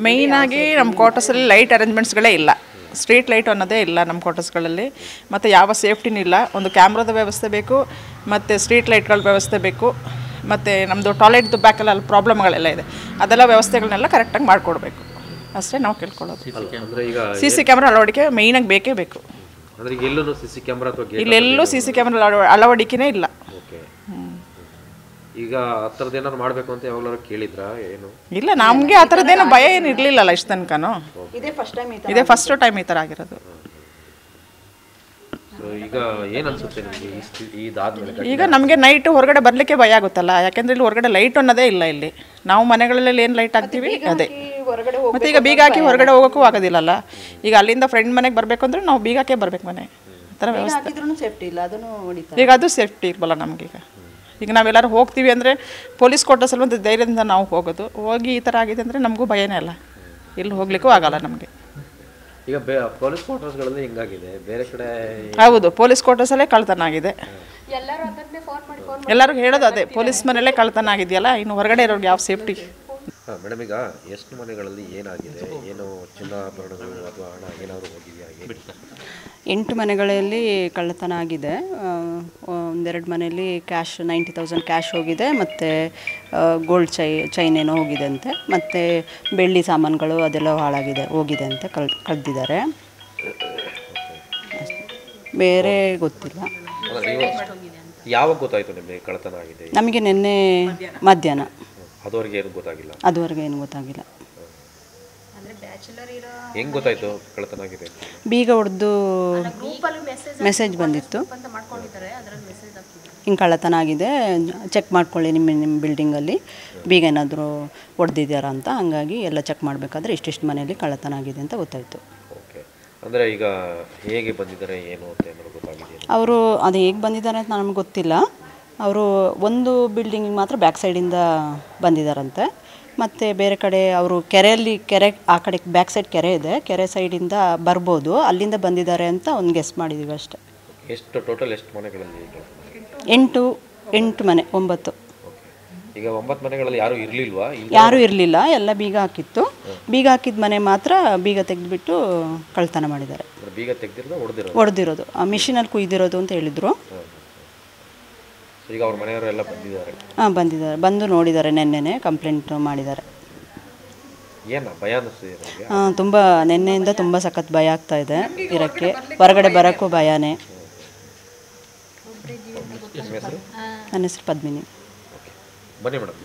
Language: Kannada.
ಮೇಯ್ನಾಗಿ ನಮ್ಮ ಕ್ವಾರ್ಟರ್ಸಲ್ಲಿ ಲೈಟ್ ಅರೇಂಜ್ಮೆಂಟ್ಸ್ಗಳೇ ಇಲ್ಲ, ಸ್ಟ್ರೀಟ್ ಲೈಟ್ ಅನ್ನೋದೇ ಇಲ್ಲ ನಮ್ಮ ಕ್ವಾರ್ಟರ್ಸ್ಗಳಲ್ಲಿ. ಮತ್ತು ಯಾವ ಸೇಫ್ಟಿನೂ ಇಲ್ಲ. ಒಂದು ಕ್ಯಾಮ್ರಾದ ವ್ಯವಸ್ಥೆ ಬೇಕು, ಮತ್ತು ಸ್ಟ್ರೀಟ್ ಲೈಟ್ಗಳ ವ್ಯವಸ್ಥೆ ಬೇಕು, ಮತ್ತು ನಮ್ಮದು ಟಾಯ್ಲೆಟ್ದು ಬ್ಯಾಕಲ್ಲಿ ಅಲ್ಲಿ ಪ್ರಾಬ್ಲಮ್ಗಳೆಲ್ಲ ಇದೆ, ಅದೆಲ್ಲ ವ್ಯವಸ್ಥೆಗಳನ್ನೆಲ್ಲ ಕರೆಕ್ಟಾಗಿ ಮಾಡಿಕೊಡ್ಬೇಕು ಅಷ್ಟೇ ನಾವು ಕೇಳ್ಕೊಳ್ಳೋದು. ಸಿ ಸಿ ಕ್ಯಾಮ್ರಾ ಅಳವಡಿಕೆ ಮೇಯ್ನಾಗಿ ಬೇಕೇ ಬೇಕು. ಇಲ್ಲೆಲ್ಲೂ ಸಿ ಸಿ ಕ್ಯಾಮ್ರಾ ಅಳವಡಿಕೆನೇ ಇಲ್ಲ. ಈಗ ಆ ಥರದ್ದು ಏನಾದ್ರು ಮಾಡಬೇಕು ಅಂತ ಯಾವಾಗಲೂ ಕೇಳಿದ್ರಾ? ಏನು ಇಲ್ಲ, ನಮಗೆ ಆ ಥರದ್ದೇನು ಭಯ ಏನು ಇರಲಿಲ್ಲಲ್ಲ ಇಷ್ಟು ತನಕನೂ. ಇದೇ ಫಸ್ಟ್ ಟೈಮ್ ಈ ಥರ ಆಗಿರೋದು. ಈಗ ಏನು ಅನ್ಸುತ್ತೆ ನಿಮಗೆ ಇದಾದ್ಮೇಲೆ? ಈಗ ನಮಗೆ ನೈಟ್ ಹೊರಗಡೆ ಬರಲಿಕ್ಕೆ ಭಯ ಆಗುತ್ತಲ್ಲ, ಯಾಕೆಂದರೆ ಇಲ್ಲಿ ಹೊರಗಡೆ ಲೈಟ್ ಅನ್ನೋದೇ ಇಲ್ಲ. ಇಲ್ಲಿ ನಾವು ಮನೆಗಳಲ್ಲಿ ಏನು ಲೈಟ್ ಹಾಕ್ತೀವಿ ಅದೇ. ಮತ್ತು ಈಗ ಬೀಗ ಹಾಕಿ ಹೊರಗಡೆ ಹೋಗೋಕ್ಕೂ ಆಗೋದಿಲ್ಲಲ್ಲ. ಈಗ ಅಲ್ಲಿಂದ ಫ್ರೆಂಡ್ ಮನೆಗೆ ಬರಬೇಕು ಅಂದರೆ ನಾವು ಬೀಗ ಹಾಕೇ ಬರಬೇಕು ಮನೆ, ಆ ಥರ ವ್ಯವಸ್ಥೆ. ಈಗ ಅದು ಸೇಫ್ಟಿ ಇರಬಲ್ಲ ನಮಗೀಗ. ಈಗ ನಾವೆಲ್ಲರೂ ಹೋಗ್ತೀವಿ ಅಂದರೆ ಪೊಲೀಸ್ ಕ್ವಾರ್ಟರ್ಸಲ್ಲಿ ಒಂದು ಧೈರ್ಯದಿಂದ ನಾವು ಹೋಗೋದು. ಹೋಗಿ ಈ ಥರ ಆಗಿದೆ ಅಂದರೆ ನಮಗೂ ಭಯನೇ ಅಲ್ಲ, ಇಲ್ಲಿ ಹೋಗ್ಲಿಕ್ಕೂ ಆಗಲ್ಲ ನಮಗೆ. ಈಗ ಪೊಲೀಸ್ ಕ್ವಾರ್ಟರ್ಸ್ಗಳಲ್ಲಿ ಹಿಂಗಾಗಿದೆ, ಬೇರೆ ಕಡೆ ಹೌದು ಪೊಲೀಸ್ ಕ್ವಾರ್ಟರ್ಸಲ್ಲೇ ಕಳ್ತನ ಆಗಿದೆ. ಎಲ್ಲರೂ ಹೇಳೋದು ಅದೇ, ಪೊಲೀಸ್ ಮನೆಯಲ್ಲೇ ಕಳ್ತನ ಆಗಿದೆಯಲ್ಲ, ಇನ್ನು ಹೊರಗಡೆ ಇರೋರಿಗೆ ಯಾವ ಸೇಫ್ಟಿ? ಮೇಡಮ್, ಈಗ ಎಷ್ಟು ಮನೆಗಳಲ್ಲಿ ಏನಾಗಿದೆ, ಏನು ಚಿನ್ನಾಭರಣಗಳು ಅಥವಾ ಹಣ ಏನಾದರೂ ಹೋಗಿದೆಯಾ? 8 ಮನೆಗಳಲ್ಲಿ ಕಳ್ಳತನ ಆಗಿದೆ. ಒಂದೆರಡು ಮನೆಯಲ್ಲಿ ಕ್ಯಾಶ್ 90,000 ಕ್ಯಾಶ್ ಹೋಗಿದೆ, ಮತ್ತು ಗೋಲ್ಡ್ ಚೈನ್ ಏನೋ ಹೋಗಿದೆ ಅಂತೆ, ಮತ್ತು ಬೆಳ್ಳಿ ಸಾಮಾನುಗಳು ಅದೆಲ್ಲ ಹೋಗಿದೆ ಅಂತ ಕಳೆದಿದ್ದಾರೆ. ಬೇರೆ ಗೊತ್ತಿಲ್ಲ. ಯಾವಾಗ ಗೊತ್ತಾಯಿತು ನಿಮಗೆ ಕಳ್ಳತನ ಆಗಿದೆ? ನಮಗೆ ನಿನ್ನೆ ಮಧ್ಯಾಹ್ನ. ಅದುವರೆಗೆ ಏನು ಗೊತ್ತಾಗಿಲ್ಲ? ಅದುವರೆಗೆ ಏನು ಗೊತ್ತಾಗಿಲ್ಲ. ಹೆಂಗೆ ಗೊತ್ತಾಯಿತು ಕಳ್ಳತನ ಆಗಿದೆ? ಬೀಗ ಹೊಡೆದು ಮೆಸೇಜ್ ಬಂದಿತ್ತು, ಹಿಂಗೆ ಕಳ್ಳತನ ಆಗಿದೆ, ಚೆಕ್ ಮಾಡ್ಕೊಳ್ಳಿ ನಿಮ್ಮ ಬಿಲ್ಡಿಂಗಲ್ಲಿ ಬೀಗ ಏನಾದರೂ ಹೊಡೆದಿದ್ದಾರಾ ಅಂತ. ಹಂಗಾಗಿ ಎಲ್ಲ ಚೆಕ್ ಮಾಡಬೇಕಾದ್ರೆ ಇಷ್ಟಿಷ್ಟು ಮನೆಯಲ್ಲಿ ಕಳ್ಳತನ ಆಗಿದೆ ಅಂತ ಗೊತ್ತಾಯಿತು. ಓಕೆ, ಅಂದರೆ ಈಗ ಹೇಗೆ ಬಂದಿದ್ದಾರೆ ಏನು ಅಂತ ಏನಾದರೂ ಗೊತ್ತಾಗಿದೆ? ಅವರು ಅದು ಹೇಗೆ ಬಂದಿದ್ದಾರೆ ಅಂತ ನಮಗೆ ಗೊತ್ತಿಲ್ಲ. ಅವರು ಒಂದು ಬಿಲ್ಡಿಂಗಿಗೆ ಮಾತ್ರ ಬ್ಯಾಕ್ ಸೈಡಿಂದ ಬಂದಿದ್ದಾರಂತೆ, ಮತ್ತು ಬೇರೆ ಕಡೆ ಅವರು ಕೆರೆ ಆ ಕಡೆ ಬ್ಯಾಕ್ ಸೈಡ್ ಕೆರೆ ಇದೆ, ಕೆರೆ ಸೈಡಿಂದ ಬರ್ಬೋದು, ಅಲ್ಲಿಂದ ಬಂದಿದ್ದಾರೆ ಅಂತ ಒಂದು ಗೆಸ್ ಮಾಡಿದ್ದೀವಿ ಅಷ್ಟೇ. ಎಷ್ಟು ಟೋಟಲ್ ಎಷ್ಟು ಮನೆಗಳಲ್ಲಿ? 8 ಮನೆ 9. ಈಗ 9 ಮನೆಗಳಲ್ಲಿ ಯಾರೂ ಇರಲಿಲ್ವಾ? ಯಾರೂ ಇರಲಿಲ್ಲ, ಎಲ್ಲ ಬೀಗ ಹಾಕಿತ್ತು. ಬೀಗ ಹಾಕಿದ ಮನೆ ಮಾತ್ರ ಬೀಗ ತೆಗೆದುಬಿಟ್ಟು ಕಳ್ತನ ಮಾಡಿದ್ದಾರೆ. ಬೀಗ ತೆಗೆದಿರೋದು ಹೊಡೆದಿರೋದು, ಆ ಮಿಷಿನಲ್ಲಿ ಕುಯ್ದಿರೋದು ಅಂತ ಹೇಳಿದರು. ಈಗ ಅವ್ರ ಮನೆಯವರೆಲ್ಲ ಬಂದಿದ್ದಾರೆ? ಬಂದಿದ್ದಾರೆ, ಬಂದು ನೋಡಿದ್ದಾರೆ, ನೆನ್ನೆನೇ ಕಂಪ್ಲೇಂಟ್ ಮಾಡಿದ್ದಾರೆ. ಏನು ಭಯ ಅನ್ನಿಸ್ತಿದೆ ನಿಮಗೆ? ತುಂಬ ನೆನ್ನೆಯಿಂದ ತುಂಬ ಸಖತ್ ಭಯ ಆಗ್ತಾ ಇದೆ ಇರೋಕ್ಕೆ, ಹೊರಗಡೆ ಬರೋಕ್ಕೂ ಭಯನೇ. ನನ್ನ ಹೆಸರು ಪದ್ಮಿನಿ. ಬನ್ನಿ ಮೇಡಮ್.